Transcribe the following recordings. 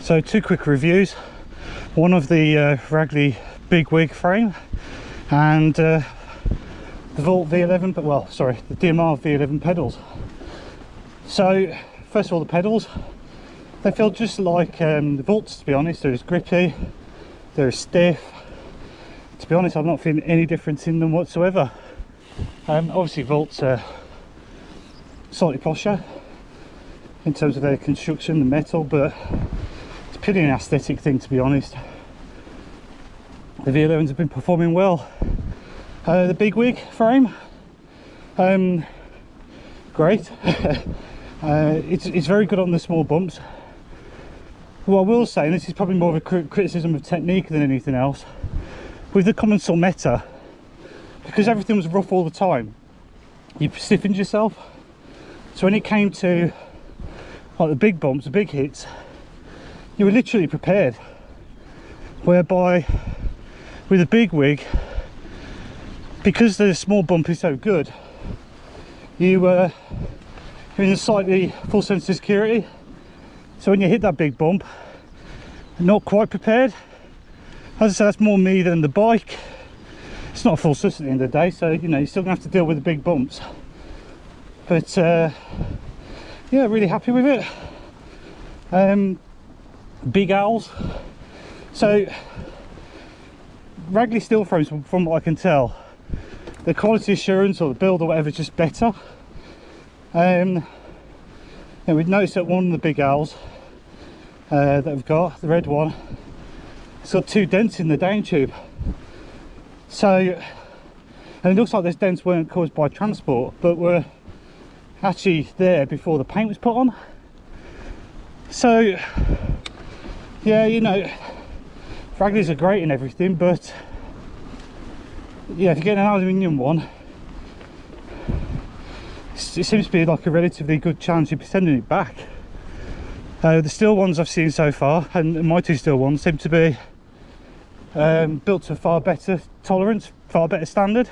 So two quick reviews, one of the Ragley Bigwig frame and the Volt V11, but well, sorry, the DMR V11 pedals. So first of all, the pedals, they feel just like the Volts, to be honest. They're as grippy, they're as stiff. To be honest, I'm not feeling any difference in them whatsoever. Obviously Volts are slightly posher in terms of their construction, the metal, but it's purely an aesthetic thing, to be honest. The V11s have been performing well. The Bigwig frame, great. It's very good on the small bumps. What I will say, and this is probably more of a criticism of technique than anything else, with the Cotswolds Meta, because everything was rough all the time, you stiffened yourself. So when it came to like the big bumps, the big hits, you were literally prepared. Whereby with a Bigwig, because the small bump is so good, you're in a slightly full sense of security. So when you hit that big bump, not quite prepared. As I said, that's more me than the bike. It's not a full sus at the end of the day, so you know, you're still gonna have to deal with the big bumps. But yeah, really happy with it. Big owls. So Ragley steel frames, from what I can tell, the quality assurance or the build or whatever is just better. And we've noticed that one of the big owls that we've got, the red one, it's got 2 dents in the down tube. So, and it looks like those dents weren't caused by transport, but were actually there before the paint was put on. So yeah, you know, Ragleys are great and everything, but yeah, if you get an aluminium one, it seems to be like a relatively good chance you'll be sending it back. The steel ones I've seen so far, and my 2 steel ones, seem to be built to a far better tolerance, far better standard.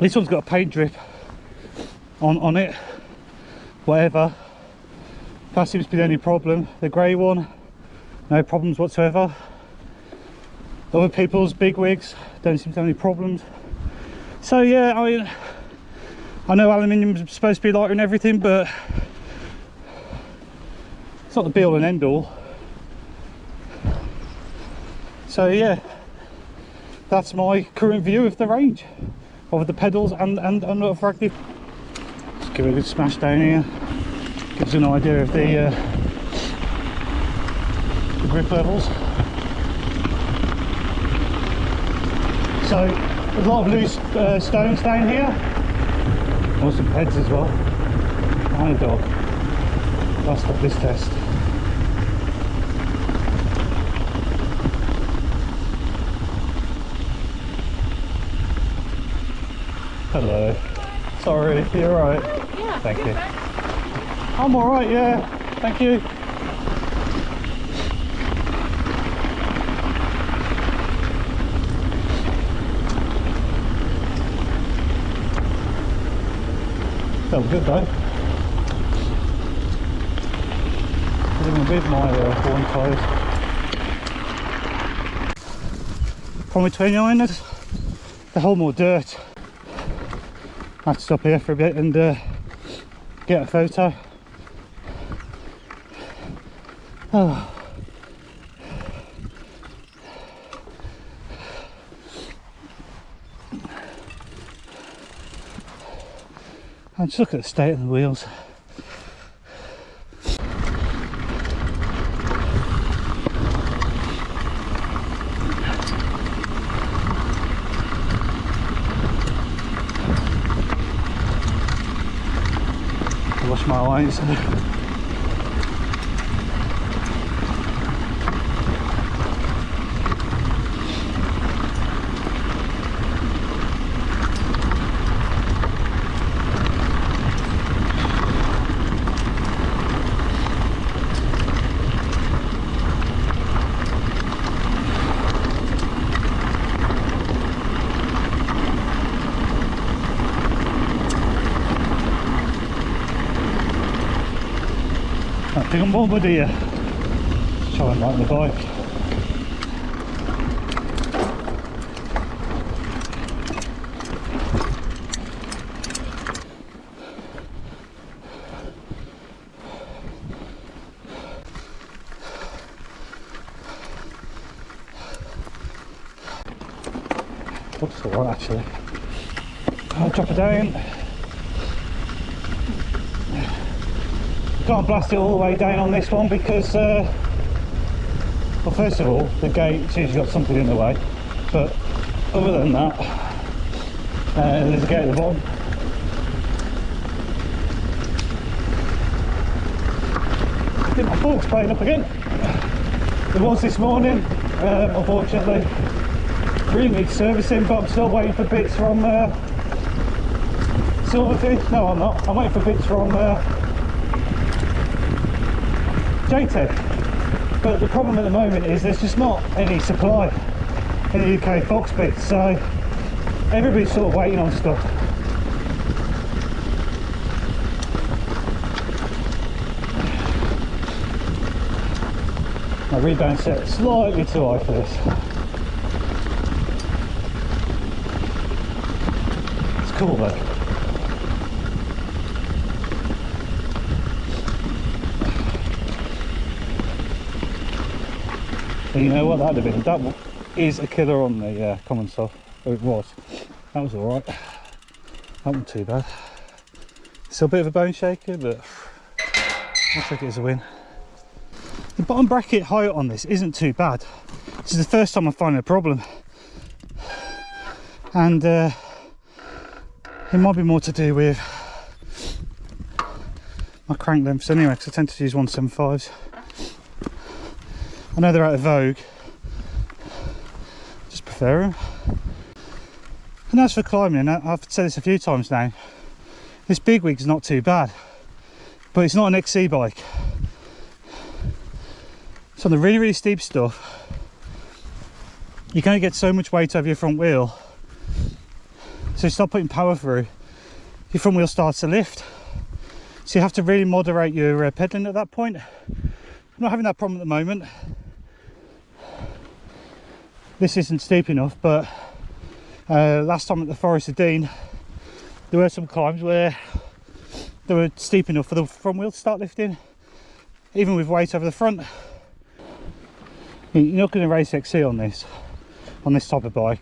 This one's got a paint drip on it, whatever. That seems to be the only problem. The grey one, no problems whatsoever. Other people's Bigwigs don't seem to have any problems. So yeah, I mean, I know aluminium is supposed to be lighter and everything, but it's not the be all and end all. So yeah, that's my current view of the range, of the pedals and of Ragley. Just give it a good smash down here. Gives an idea of the grip levels. So there's a lot of loose stones down here. Or some heads as well. And a dog. I'll stop this test. Hello. Sorry, you're alright? Yeah. Thank you. I'm alright, yeah. Thank you. Felt good though. Even with my worn tyres. From 29ers, they hold more dirt. I have to stop here for a bit and get a photo. Oh. And just look at the state of the wheels. Wash my eyes. I think I'm over there. shine right on the bike. Looks alright actually. I'll drop it down. Can't blast it all the way down on this one because, well, first of all, the gate's usually got something in the way, but other than that, there's a gate at the bottom. I think my fork's playing up again. It was this morning, unfortunately. Really needs servicing, but I'm still waiting for bits from Silverfish. No, I'm not. I'm waiting for bits from JTEC. But the problem at the moment is there's just not any supply in the UK Fox bits, so everybody's sort of waiting on stuff. My rebound set slightly too high for this. It's cool though. And you know what, that'd have been, that is a killer on the common soft, or it was. That was alright. That wasn't too bad. Still a bit of a bone shaker, but I'll take it as a win. The bottom bracket height on this isn't too bad. This is the first time I'm finding a problem. And it might be more to do with my crank lengths anyway, because I tend to use 175s. I know they're out of vogue, just prefer them. And as for climbing, I've said this a few times now, this Bigwig's not too bad, but it's not an XC bike. So on the really, really steep stuff, you can only get so much weight over your front wheel. So you start putting power through, your front wheel starts to lift. So you have to really moderate your pedalling at that point. I'm not having that problem at the moment. This isn't steep enough, but last time at the Forest of Dean, there were some climbs where they were steep enough for the front wheel to start lifting, even with weight over the front. You're not going to race XC on this type of bike.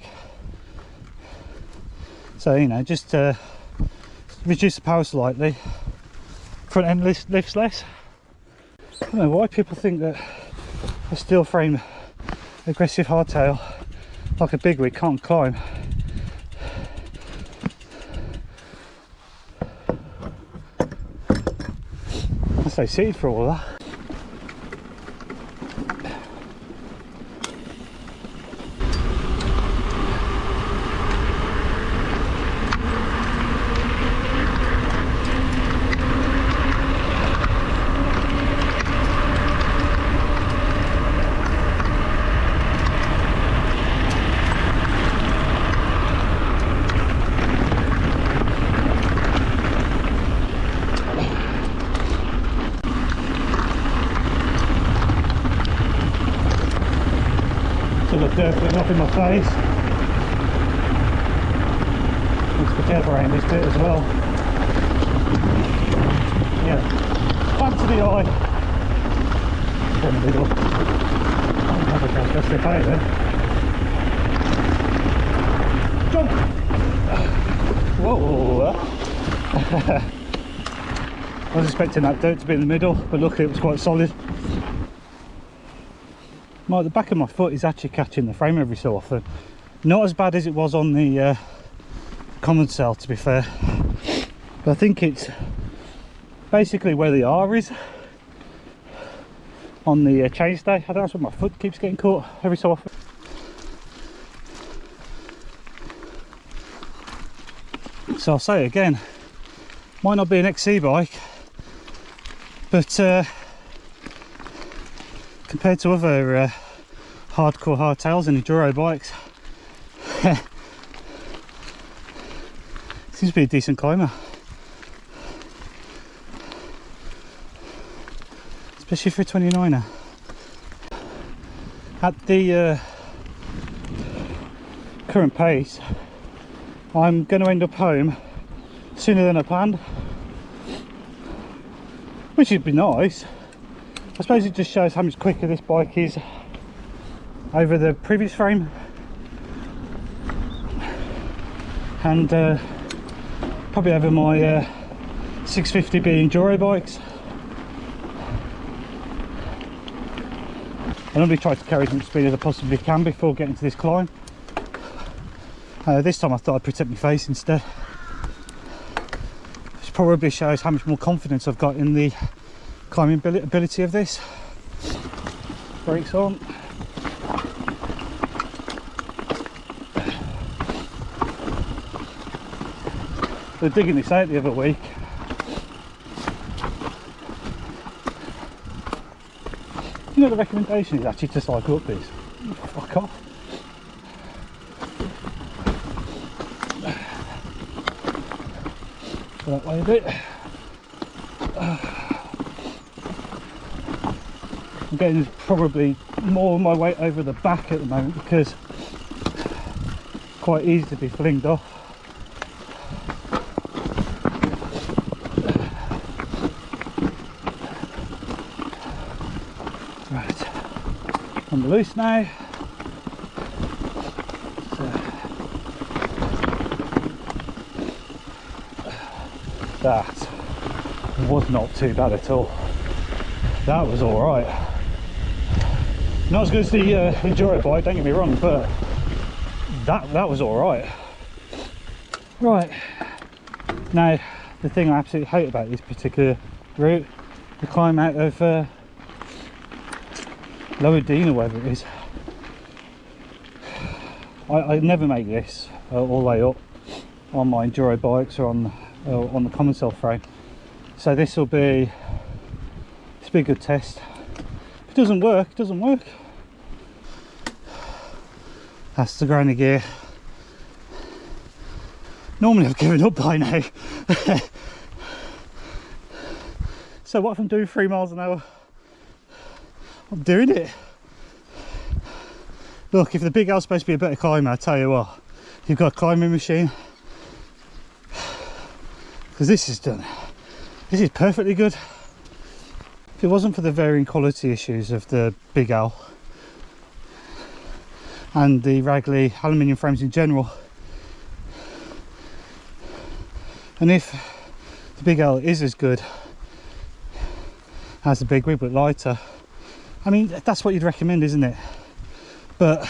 So, you know, just reduce the power slightly. Front end lifts less. I don't know why people think that a steel frame aggressive hardtail like a Bigwig can't climb. I say suited for all that. Dirt putting up in my face. Need to be careful around this bit as well. Yeah, back to the eye. In the middle. Have a chance to slip out there. Jump! Whoa! I was expecting that dirt to be in the middle, but luckily it was quite solid. The back of my foot is actually catching the frame every so often. Not as bad as it was on the common cell, to be fair, but I think it's basically where the R is on the chainstay. I think that's where my foot keeps getting caught every so often. So I'll say it again, might not be an XC bike, but compared to other hardcore hardtails and enduro bikes, seems to be a decent climber, especially for a 29er. At the current pace, I'm going to end up home sooner than I planned, which would be nice. I suppose it just shows how much quicker this bike is over the previous frame, and probably over my 650B enduro bikes. I normally try to carry as much speed as I possibly can before getting to this climb. This time I thought I'd protect my face instead, which probably shows how much more confidence I've got in the climbing ability of this. Brakes on. They were digging this out the other week. You know, the recommendation is actually to cycle up this. Fuck off. That way a bit. I'm getting probably more of my weight over the back at the moment because it's quite easy to be flinged off. Right, on the loose now. That was not too bad at all. That was all right. Not as good as the enduro bike, don't get me wrong, but that was all right. Right, now the thing I absolutely hate about this particular route, the climb out of Lower Dean or whatever it is. I never make this all the way up on my enduro bikes or on the common cell frame, so this will be a good test. If it doesn't work, it doesn't work. That's the granny gear. Normally I've given up by now. So what if I'm doing 3 miles an hour? I'm doing it. Look, if the Big L's supposed to be a better climber, I tell you what, you've got a climbing machine, because this is perfectly good. If it wasn't for the varying quality issues of the Big L and the Ragley aluminium frames in general, and if the Big L is as good as the Bigwig but lighter, I mean, that's what you'd recommend, isn't it? But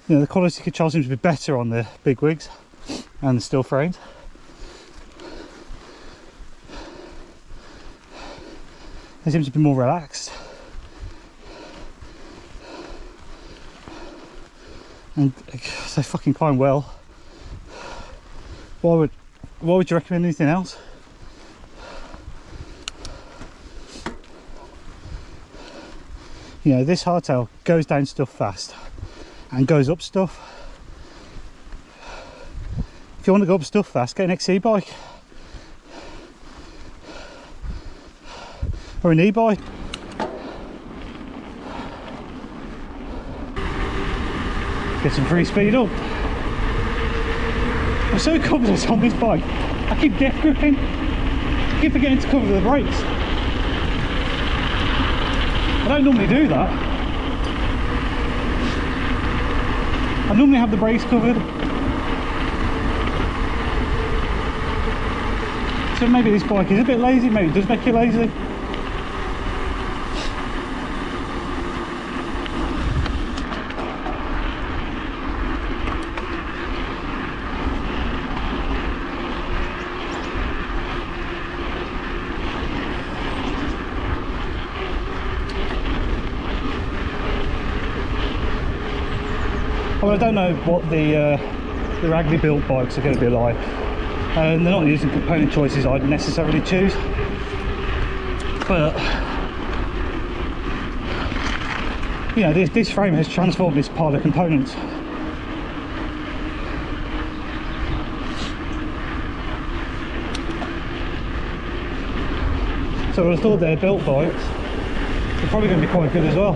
you know, the quality control seems to be better on the Bigwigs and the steel frames. They seem to be more relaxed, and they fucking climb well. Why would you recommend anything else? You know, this hardtail goes down stuff fast and goes up stuff. If you want to go up stuff fast, get an XC bike or an e-bike. Get some free speed up. I'm so confident on this bike. I keep death gripping. I keep forgetting to cover the brakes. I don't normally do that. I normally have the brakes covered. So maybe this bike is a bit lazy, maybe it does make you lazy. Well, I don't know what the Ragley built bikes are going to be like, and they're not using component choices I'd necessarily choose, but you know, this frame has transformed this pile of components. So I thought they're built bikes. They're probably going to be quite good as well.